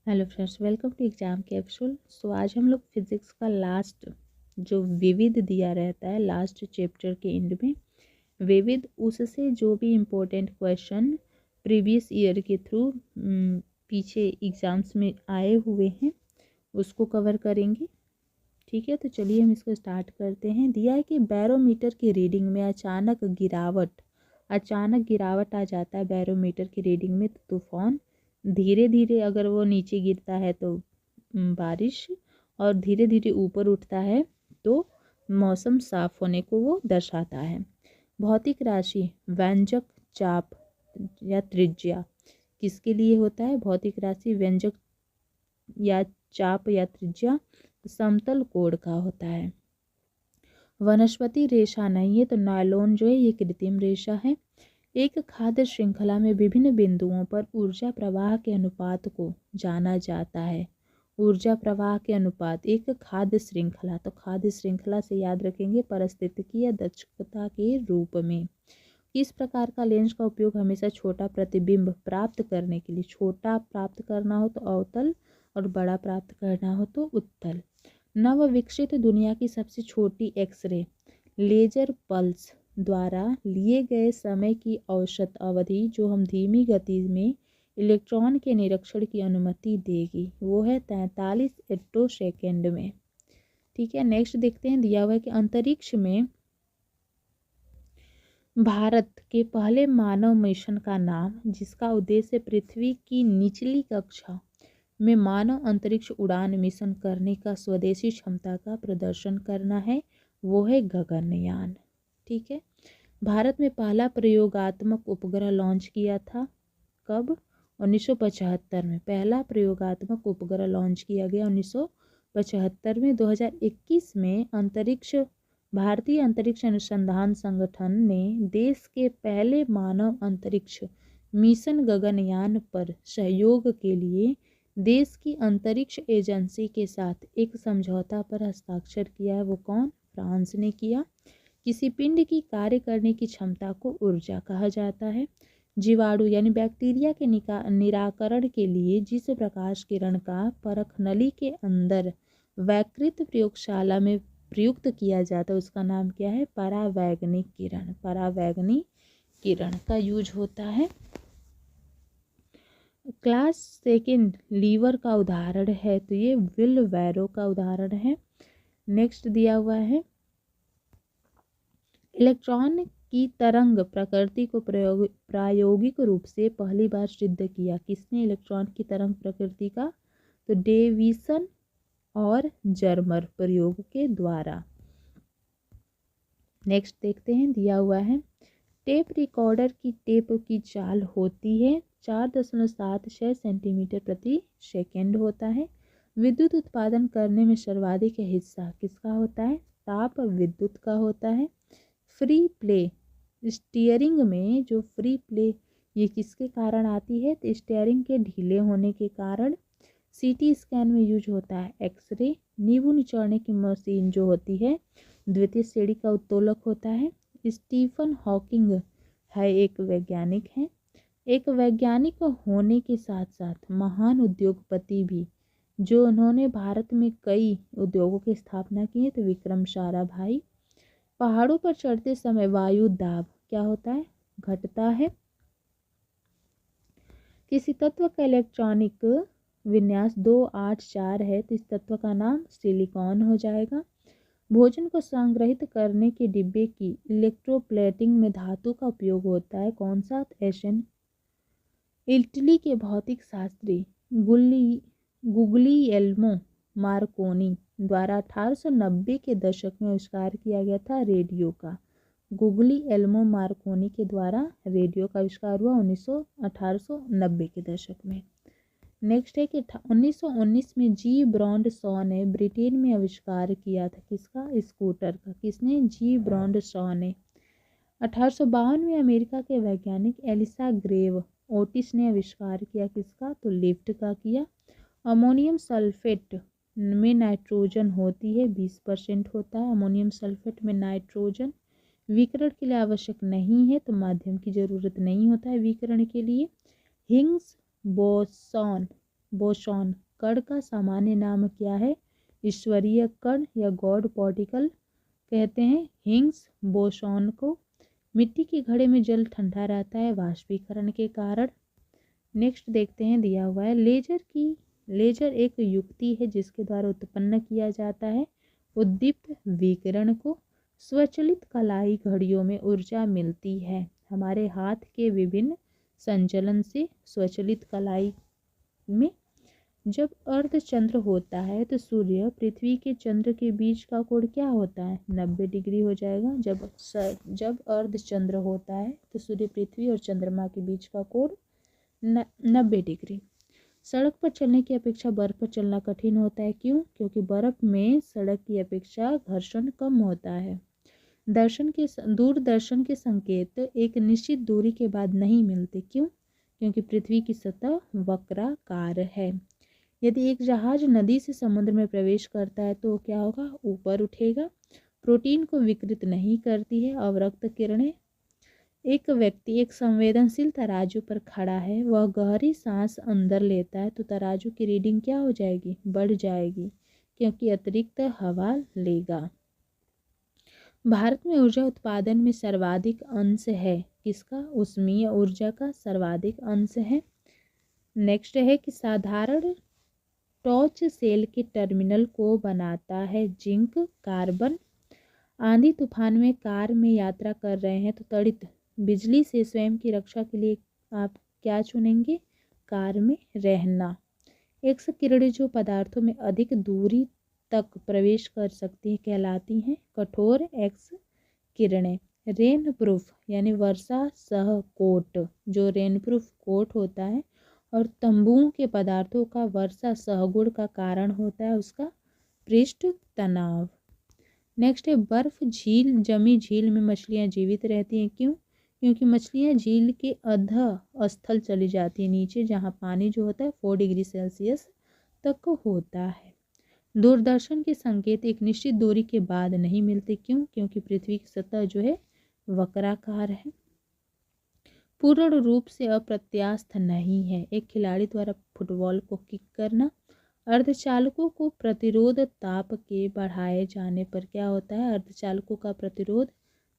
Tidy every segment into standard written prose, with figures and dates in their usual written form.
Hello friends, welcome to exam capsule. आज हम लोग फिजिक्स का लास्ट जो विविध दिया रहता है लास्ट चैप्टर के एंड में, विविध उससे जो भी इम्पोर्टेंट क्वेश्चन प्रीवियस ईयर के थ्रू पीछे एग्जाम्स में आए हुए हैं उसको कवर करेंगे। ठीक है, तो चलिए हम इसको स्टार्ट करते हैं। दिया है कि बैरोमीटर की रीडिंग में अचानक गिरावट आ जाता है बैरोमीटर की रीडिंग में, तो तूफान। धीरे धीरे अगर वो नीचे गिरता है तो बारिश, और धीरे धीरे ऊपर उठता है तो मौसम साफ होने को वो दर्शाता है। भौतिक राशि व्यंजक चाप या त्रिज्या किसके लिए होता है? भौतिक राशि व्यंजक या चाप या त्रिज्या समतल कोण का होता है। वनस्पति रेशा नहीं है तो नायलॉन जो है ये कृत्रिम रेशा है। एक खाद्य श्रृंखला में विभिन्न बिंदुओं पर ऊर्जा प्रवाह के अनुपात को जाना जाता है। ऊर्जा प्रवाह के अनुपात एक खाद्य श्रृंखला, तो खाद्य श्रृंखला से याद रखेंगे पारिस्थितिकीय दक्षता के रूप में। किस प्रकार का लेंस का उपयोग हमेशा छोटा प्रतिबिंब प्राप्त करने के लिए? छोटा प्राप्त करना हो तो अवतल और बड़ा प्राप्त करना हो तो उत्तल। नव विकसित दुनिया की सबसे छोटी एक्सरे लेजर पल्स द्वारा लिए गए समय की औसत अवधि जो हम धीमी गति में इलेक्ट्रॉन के निरीक्षण की अनुमति देगी वो है 43 एट्टोसेकंड में। ठीक है, नेक्स्ट देखते हैं। दिया हुआ है कि अंतरिक्ष में भारत के पहले मानव मिशन का नाम, जिसका उद्देश्य पृथ्वी की निचली कक्षा में मानव अंतरिक्ष उड़ान मिशन करने का स्वदेशी क्षमता का प्रदर्शन करना है, वो है गगनयान। ठीक है, भारत में पहला प्रयोगात्मक उपग्रह लॉन्च किया था कब? 1975 में पहला प्रयोगात्मक उपग्रह लॉन्च किया गया 1975 में। 2021 में भारतीय अंतरिक्ष अनुसंधान संगठन ने देश के पहले मानव अंतरिक्ष मिशन गगनयान पर सहयोग के लिए देश की अंतरिक्ष एजेंसी के साथ एक समझौता पर हस्ताक्षर किया है। वो कौन? फ्रांस ने किया। किसी पिंड की कार्य करने की क्षमता को ऊर्जा कहा जाता है। जीवाणु यानी बैक्टीरिया के निराकरण के लिए जिस प्रकाश किरण का परख नली के अंदर वैकृत प्रयोगशाला में प्रयुक्त किया जाता है उसका नाम क्या है? परावैगनिक किरण। परावैगनिक किरण का यूज होता है। क्लास सेकंड लीवर का उदाहरण है तो ये विल-वैरो का उदाहरण है। नेक्स्ट दिया हुआ है इलेक्ट्रॉन की तरंग प्रकृति को प्रायोगिक रूप से पहली बार सिद्ध किया। किसने इलेक्ट्रॉन की तरंग प्रकृति का? तो डेविसन और जर्मर प्रयोग के द्वारा। नेक्स्ट देखते हैं। दिया हुआ है टेप रिकॉर्डर की टेप की चाल होती है 4.76 सेंटीमीटर प्रति सेकेंड होता है। विद्युत उत्पादन करने में सर्वाधिक हिस्सा किसका होता है? ताप विद्युत का होता है। फ्री प्ले स्टीयरिंग में जो फ्री प्ले ये किसके कारण आती है? तो स्टीयरिंग के ढीले होने के कारण। सीटी स्कैन में यूज होता है एक्सरे। नींबू निचोड़ने की मशीन जो होती है द्वितीय श्रेणी का उत्तोलक होता है। स्टीफन हॉकिंग है एक वैज्ञानिक है। एक वैज्ञानिक होने के साथ साथ महान उद्योगपति भी, जो उन्होंने भारत में कई उद्योगों की स्थापना की है, तो विक्रम साराभाई। पहाड़ों पर चढ़ते समय वायु दाब क्या होता है? घटता है। किसी तत्व का इलेक्ट्रॉनिक विन्यास 284 है तो इस तत्व का नाम सिलिकॉन हो जाएगा। भोजन को संग्रहित करने के डिब्बे की इलेक्ट्रोप्लेटिंग में धातु का उपयोग होता है। कौन सा? एशियन। इटली के भौतिक शास्त्री गुग्लिएल्मो मार्कोनी द्वारा 1890 के दशक में आविष्कार किया गया था रेडियो का। गुग्लिएल्मो मार्कोनी के द्वारा रेडियो का आविष्कार हुआ 1890 के दशक में। नेक्स्ट है कि 1919 में जी ब्रॉन्ड शॉ ने ब्रिटेन में आविष्कार किया था किसका? स्कूटर का। किसने? जी ब्रॉन्ड शॉ ने। 1852 में अमेरिका के वैज्ञानिक एलिसा ग्रेव ओटिस ने आविष्कार किया किसका? तो लिफ्ट का किया। अमोनियम सल्फेट में नाइट्रोजन होती है 20% होता है। अमोनियम सल्फेट में नाइट्रोजन विकिरण के लिए आवश्यक नहीं है तो माध्यम की जरूरत नहीं होता है विकिरण के लिए। हिग्स बोसॉन बोसॉन कण का सामान्य नाम क्या है? ईश्वरीय कण या गॉड पार्टिकल कहते हैं हिग्स बोसॉन को। मिट्टी के घड़े में जल ठंडा रहता है वाष्पीकरण के कारण। नेक्स्ट देखते हैं, दिया हुआ है लेजर एक युक्ति है जिसके द्वारा उत्पन्न किया जाता है उद्दीप्त विकिरण को। स्वचालित कलाई घड़ियों में ऊर्जा मिलती है। हमारे हाथ के विभिन्न संचलन से स्वचालित कलाई में जब अर्धचंद्र होता है तो सूर्य पृथ्वी के चंद्र के बीच का कोण क्या होता है? 90 डिग्री हो जाएगा। जब अर्धचंद्र होता है तो सूर्य पृथ्वी और चंद्रमा के बीच का कोण 90 डिग्री। सड़क पर चलने की अपेक्षा बर्फ पर चलना कठिन होता है। क्यों? क्योंकि बर्फ में सड़क की अपेक्षा घर्षण कम होता है। दूरदर्शन के संकेत एक निश्चित दूरी के बाद नहीं मिलते। क्यों? क्योंकि पृथ्वी की सतह वक्राकार है। यदि एक जहाज नदी से समुद्र में प्रवेश करता है तो क्या होगा? ऊपर उठेगा। प्रोटीन को विकृत नहीं करती है अवरक्त किरणें। एक व्यक्ति एक संवेदनशील तराजू पर खड़ा है, वह गहरी सांस अंदर लेता है तो तराजू की रीडिंग क्या हो जाएगी? बढ़ जाएगी, क्योंकि अतिरिक्त हवा लेगा। भारत में ऊर्जा उत्पादन में सर्वाधिक अंश है किसका? ऊष्मीय ऊर्जा का सर्वाधिक अंश है। नेक्स्ट है कि साधारण टॉर्च सेल के टर्मिनल को बनाता है जिंक कार्बन। आंधी तूफान में कार में यात्रा कर रहे हैं तो त्वरित बिजली से स्वयं की रक्षा के लिए आप क्या चुनेंगे? कार में रहना। एक्स किरणें जो पदार्थों में अधिक दूरी तक प्रवेश कर सकती हैं कहलाती हैं कठोर एक्स किरणें। रेन प्रूफ यानी वर्षा सह कोट, जो रेन प्रूफ कोट होता है और तंबुओं के पदार्थों का वर्षा सहगुण का कारण होता है उसका पृष्ठ तनाव। नेक्स्ट है बर्फ जमी झील में मछलियां जीवित रहती हैं। क्यों? क्योंकि मछलियां झील के अधः स्थल चली जाती हैं नीचे, जहां पानी जो होता है 4 डिग्री सेल्सियस तक होता है। दूरदर्शन के संकेत एक निश्चित दूरी के बाद नहीं मिलते। क्यों? क्योंकि पृथ्वी की सतह जो है वक्राकार है, पूर्ण रूप से अप्रत्यास्थ नहीं है। एक खिलाड़ी द्वारा फुटबॉल को किक करना। अर्धचालकों को प्रतिरोध ताप के बढ़ाए जाने पर क्या होता है? अर्धचालकों का प्रतिरोध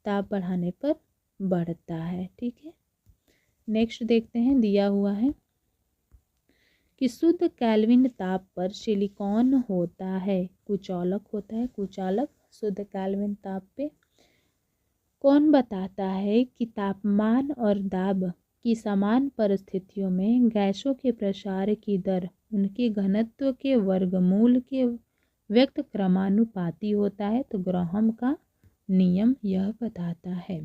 ताप बढ़ाने पर बढ़ता है। ठीक है, नेक्स्ट देखते हैं, दिया हुआ है कि शुद्ध केल्विन ताप पर सिलिकॉन होता है कुचालक होता है। कुचालक शुद्ध केल्विन ताप पे कौन बताता है कि तापमान और दाब की समान परिस्थितियों में गैसों के प्रसार की दर उनके घनत्व के वर्गमूल के व्यक्त क्रमानुपाती होता है? तो ग्राहम का नियम यह बताता है।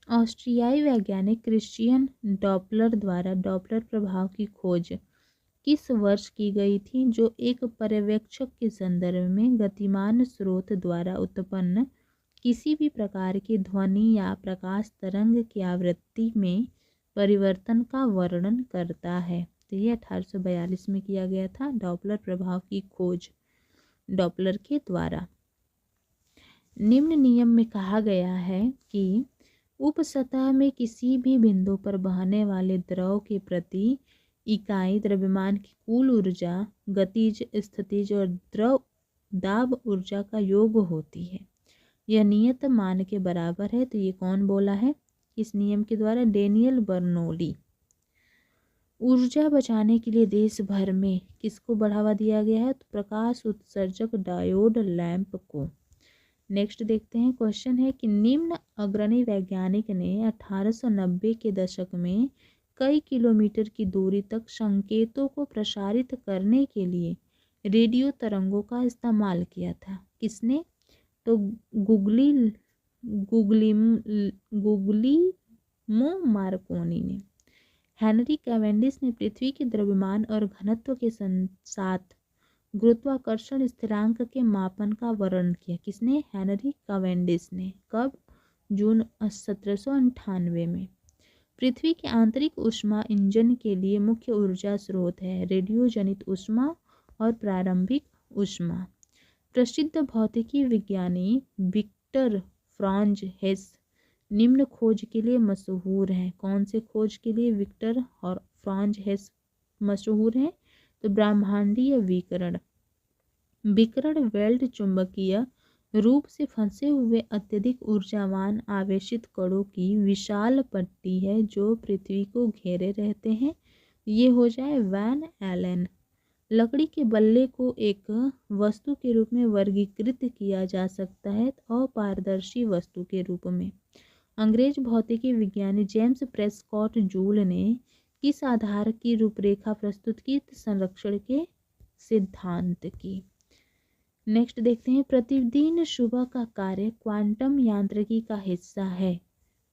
ऑस्ट्रियाई वैज्ञानिक क्रिश्चियन डॉपलर द्वारा डॉपलर प्रभाव की खोज किस वर्ष की गई थी? जो एक पर्यवेक्षक के संदर्भ में गतिमान स्रोत द्वारा उत्पन्न किसी भी प्रकार की ध्वनि या प्रकाश तरंग की आवृत्ति में परिवर्तन का वर्णन करता है। तो ये 1842 में किया गया था डॉपलर प्रभाव की खोज डॉपलर के द्वारा। निम्न नियम में कहा गया है कि उपसतह में किसी भी बिंदु पर बहने वाले द्रव के प्रति इकाई द्रव्यमान की कुल ऊर्जा गतिज स्थितिज और द्रव दाब ऊर्जा का योग होती है। यह नियत मान के बराबर है। तो ये कौन बोला है इस नियम के द्वारा? Daniel Bernoulli. ऊर्जा बचाने के लिए देश भर में किसको बढ़ावा दिया गया है? तो प्रकाश उत्सर्जक डायोड लैंप को। नेक्स्ट देखते हैं, क्वेश्चन है कि निम्न अग्रणी वैज्ञानिक ने 1890 के दशक में कई किलोमीटर की दूरी तक संकेतों को प्रसारित करने के लिए रेडियो तरंगों का इस्तेमाल किया था। किसने? तो गुग्लियमो मार्कोनी ने। हेनरी कैवेंडिश ने पृथ्वी के द्रव्यमान और घनत्व के साथ गुरुत्वाकर्षण स्थिरांक के मापन का वर्णन किया। किसने? हेनरी कैवेंडिश ने। कब? जून 1798 में। पृथ्वी के आंतरिक ऊष्मा इंजन के लिए मुख्य ऊर्जा स्रोत है रेडियो जनित ऊष्मा और प्रारंभिक ऊष्मा। प्रसिद्ध भौतिकी विज्ञानी विक्टर फ्रांज हेस निम्न खोज के लिए मशहूर हैं। कौन से खोज के लिए? विक्टर और फ्रांज हेस मशहूर हैं। तो ब्रह्मांडीय विकिरण, विकिरण वेल्ड चुंबकीय रूप से फंसे हुए अत्यधिक ऊर्जावान आवेशित कणों की विशाल पट्टी है जो पृथ्वी को घेरे रहते हैं। ये हो जाए वैन एलन। लकड़ी के बल्ले को एक वस्तु के रूप में वर्गीकृत किया जा सकता है अपारदर्शी वस्तु के रूप में। अंग्रेज भौतिकी विज्ञानी जेम्स प्रेस्कॉट जूल ने किस आधार की रूपरेखा प्रस्तुत की? संरक्षण के सिद्धांत की। नेक्स्ट देखते हैं, प्रतिदिन सुबह का कार्य क्वांटम यांत्रिकी का हिस्सा है।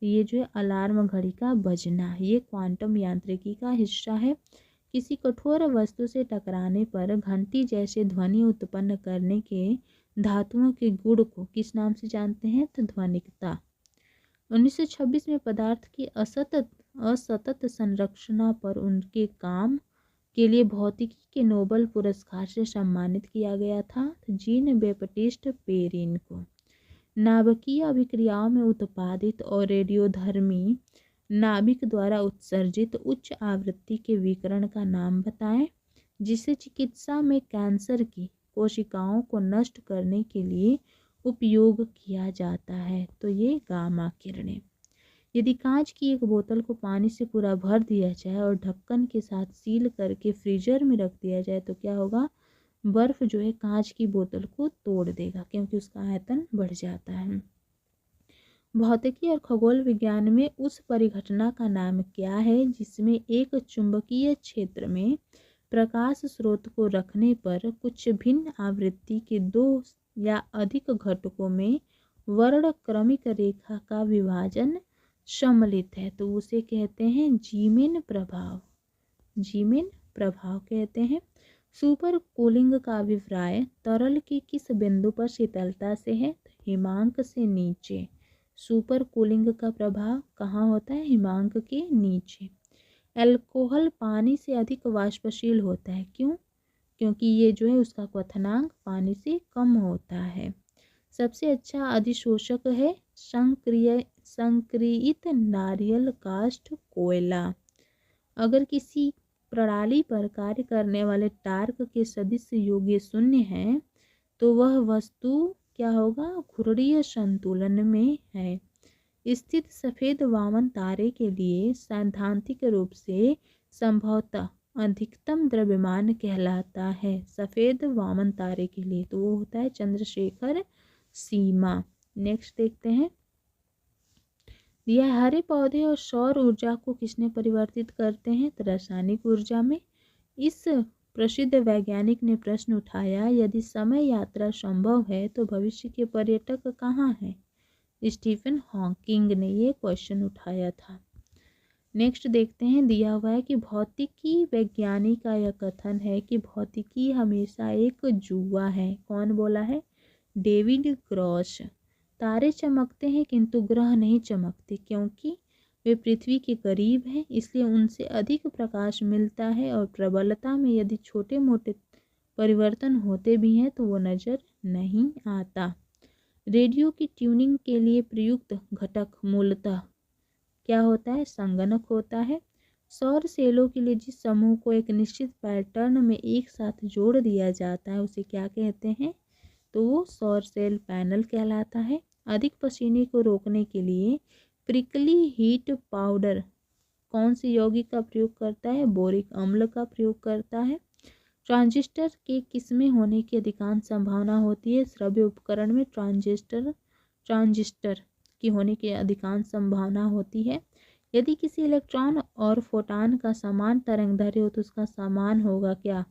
ये जो है अलार्म घड़ी का बजना, ये क्वांटम यांत्रिकी का हिस्सा है। किसी कठोर वस्तु से टकराने पर घंटी जैसे ध्वनि उत्पन्न करने के धातुओं के गुण को किस नाम से जानते हैं? तो ध्वनिकता। 1926 में पदार्थ की असतत संरचना पर उनके काम के लिए भौतिकी के नोबेल पुरस्कार से सम्मानित किया गया था जीन बैप्टिस्ट पेरिन को। नाभिकीय अभिक्रियाओं में उत्पादित और रेडियोधर्मी नाभिक द्वारा उत्सर्जित उच्च आवृत्ति के विकिरण का नाम बताएं, जिसे चिकित्सा में कैंसर की कोशिकाओं को नष्ट करने के लिए उपयोग किया जाता है। तो ये गामा किरणें। यदि कांच की एक बोतल को पानी से पूरा भर दिया जाए और ढक्कन के साथ सील करके फ्रीजर में रख दिया जाए तो क्या होगा? बर्फ जो है कांच की बोतल को तोड़ देगा क्योंकि उसका आयतन बढ़ जाता है। भौतिकी और खगोल विज्ञान में उस परिघटना का नाम क्या है जिसमें एक चुंबकीय क्षेत्र में प्रकाश स्रोत को रखने पर कुछ भिन्न आवृत्ति के दो या अधिक घटकों में वर्णक्रमिक रेखा का विभाजन सम्मिलित है? तो उसे कहते हैं जीमेन प्रभाव। जीमेन प्रभाव कहते हैं। सुपर कूलिंग का अभिप्राय तरल के किस बिंदु पर शीतलता से है? तो हिमांक से नीचे। सुपर कूलिंग का प्रभाव कहाँ होता है? हिमांक के नीचे। अल्कोहल पानी से अधिक वाष्पशील होता है, क्यों? क्योंकि ये जो है उसका क्वथनांक पानी से कम होता है। सबसे अच्छा अधिशोषक है संक्रियित नारियल काष्ठ कोयला। अगर किसी प्रणाली पर कार्य करने वाले टार्क के सदिश योग्य शून्य है तो वह वस्तु क्या होगा? घूर्णीय संतुलन में है। स्थित सफेद वामन तारे के लिए सैद्धांतिक रूप से संभवतः अधिकतम द्रव्यमान कहलाता है। सफेद वामन तारे के लिए तो वो होता है चंद्रशेखर सीमा। नेक्स्ट देखते हैं, यह हरे पौधे और सौर ऊर्जा को किसने परिवर्तित करते हैं? तो रासायनिक ऊर्जा में। इस प्रसिद्ध वैज्ञानिक ने प्रश्न उठाया, यदि समय यात्रा संभव है तो भविष्य के पर्यटक कहाँ हैं? स्टीफन हॉकिंग ने ये क्वेश्चन उठाया था। नेक्स्ट देखते हैं, दिया हुआ है कि भौतिकी वैज्ञानिक का यह कथन है कि भौतिकी हमेशा एक जुआ है। कौन बोला है? David gross. तारे चमकते हैं किंतु ग्रह नहीं चमकते क्योंकि वे पृथ्वी के करीब हैं, इसलिए उनसे अधिक प्रकाश मिलता है और प्रबलता में यदि छोटे मोटे परिवर्तन होते भी हैं तो वो नज़र नहीं आता। रेडियो की ट्यूनिंग के लिए प्रयुक्त घटक मूलतः क्या होता है? संगणक होता है। सौर सेलों के लिए जिस समूह को एक निश्चित पैटर्न में एक साथ जोड़ दिया जाता है उसे क्या कहते हैं? तो वो सौर सेल पैनल कहलाता है। अधिक पसीने को रोकने के लिए प्रिकली हीट पाउडर कौन सी यौगिक का प्रयोग करता है? बोरिक अम्ल का प्रयोग करता है। ट्रांजिस्टर के किसमें होने की अधिकांश संभावना होती है? श्रव्य उपकरण में ट्रांजिस्टर की होने की अधिकांश संभावना होती है। यदि किसी इलेक्ट्रॉन और फोटॉन का समान तरंगदैर्घ्य हो तो उसका समान होगा क्या?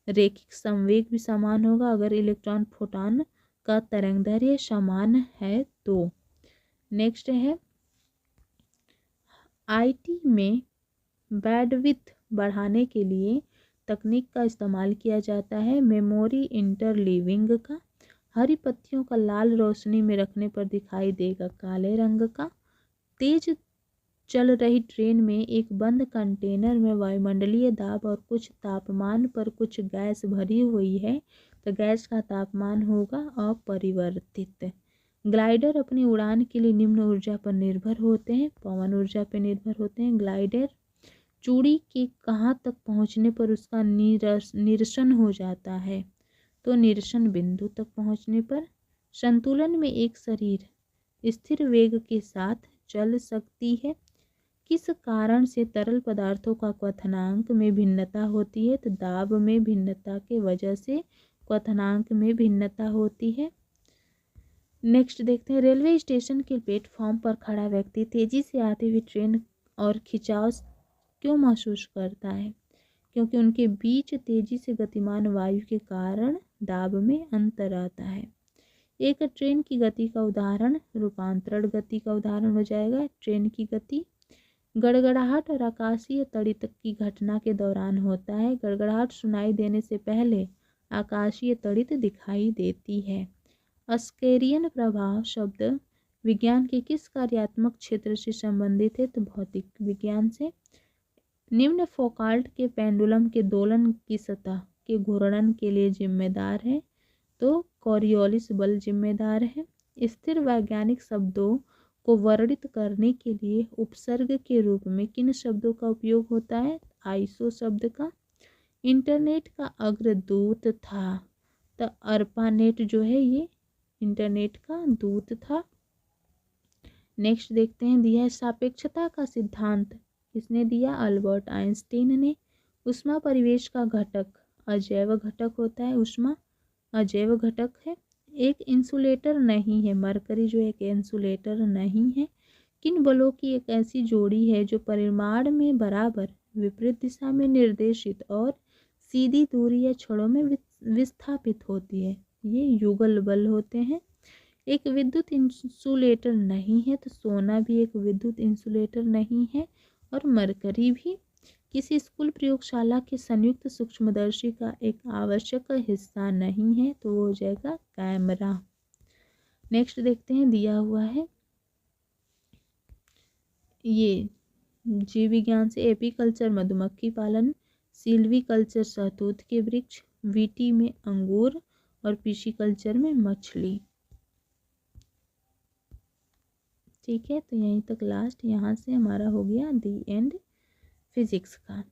रैखिक संवेग भी समान होगा अगर इलेक्ट्रॉन फोटॉन का तरंगदैर्घ्य समान है तो। नेक्स्ट है, आईटी में बैंडविड्थ बढ़ाने के लिए तकनीक का इस्तेमाल किया जाता है मेमोरी इंटरलीविंग का। हरी पत्तियों का लाल रोशनी में रखने पर दिखाई देगा काले रंग का। तेज चल रही ट्रेन में एक बंद कंटेनर में वायुमंडलीय दाब और कुछ तापमान पर कुछ गैस भरी हुई है तो गैस का तापमान होगा अपरिवर्तित। ग्लाइडर अपनी उड़ान के लिए निम्न ऊर्जा पर निर्भर होते हैं, पवन ऊर्जा पर निर्भर होते हैं। ग्लाइडर चूड़ी के कहाँ तक पहुँचने पर उसका निरसन हो जाता है? तो निरसन बिंदु तक पहुँचने पर। संतुलन में एक शरीर स्थिर वेग के साथ चल सकती है। किस कारण से तरल पदार्थों का क्वथनांक में भिन्नता होती है? तो दाब में भिन्नता के वजह से क्वथनांक में भिन्नता होती है। नेक्स्ट देखते हैं, रेलवे स्टेशन के प्लेटफॉर्म पर खड़ा व्यक्ति तेजी से आती हुई ट्रेन और खिंचाव क्यों महसूस करता है? क्योंकि उनके बीच तेजी से गतिमान वायु के कारण दाब में अंतर आता है। एक ट्रेन की गति का उदाहरण रूपांतरण गति का उदाहरण हो जाएगा। ट्रेन की गति गड़गड़ाहट और आकाशीय तड़ित की घटना के दौरान होता है। गड़गड़ाहट सुनाई देने से पहले आकाशीय तड़ित दिखाई देती है। स्केरियन प्रभाव शब्द विज्ञान के किस कार्यात्मक क्षेत्र से संबंधित है? तो भौतिक विज्ञान से। निम्न फोकाल्ट के पेंडुलम के दोलन की सतह के घूर्णन के लिए जिम्मेदार है? तो कॉरियोलिस बल जिम्मेदार है। स्थिर वैज्ञानिक शब्दों को वर्णित करने के लिए उपसर्ग के रूप में किन शब्दों का उपयोग होता है? आइसो शब्द का। इंटरनेट का अग्रदूत था, तो अर्पानेट जो है ये इंटरनेट का दूत था। नेक्स्ट देखते हैं, दिया है सापेक्षता का सिद्धांत किसने दिया? अल्बर्ट आइंस्टीन ने। ऊष्मा परिवेश का घटक अजैव घटक होता है। ऊष्मा अजैव घटक है। एक इंसुलेटर नहीं है। मरकरी जो एक इंसुलेटर नहीं है। किन बलों की एक ऐसी जोड़ी है जो परिमाण में बराबर, विपरीत दिशा में निर्देशित और सीधी दूरी या छड़ों में विस्थापित होती है? ये युगल बल होते हैं। एक विद्युत इंसुलेटर नहीं है, तो सोना भी एक विद्युत इंसुलेटर नहीं है और मरकरी भी। किसी स्कूल प्रयोगशाला के संयुक्त सूक्ष्मदर्शी का एक आवश्यक हिस्सा नहीं है, तो वो हो जाएगा कैमरा। नेक्स्ट देखते हैं, दिया हुआ है ये जीव विज्ञान से एपीकल्चर मधुमक्खी पालन, सिल्वीकल्चर शहतूत के वृक्ष, वीटी में अंगूर और पिशीकल्चर में मछली। ठीक है, तो यहीं तक लास्ट, यहाँ से हमारा हो गया दी एंड फिजिक्स का।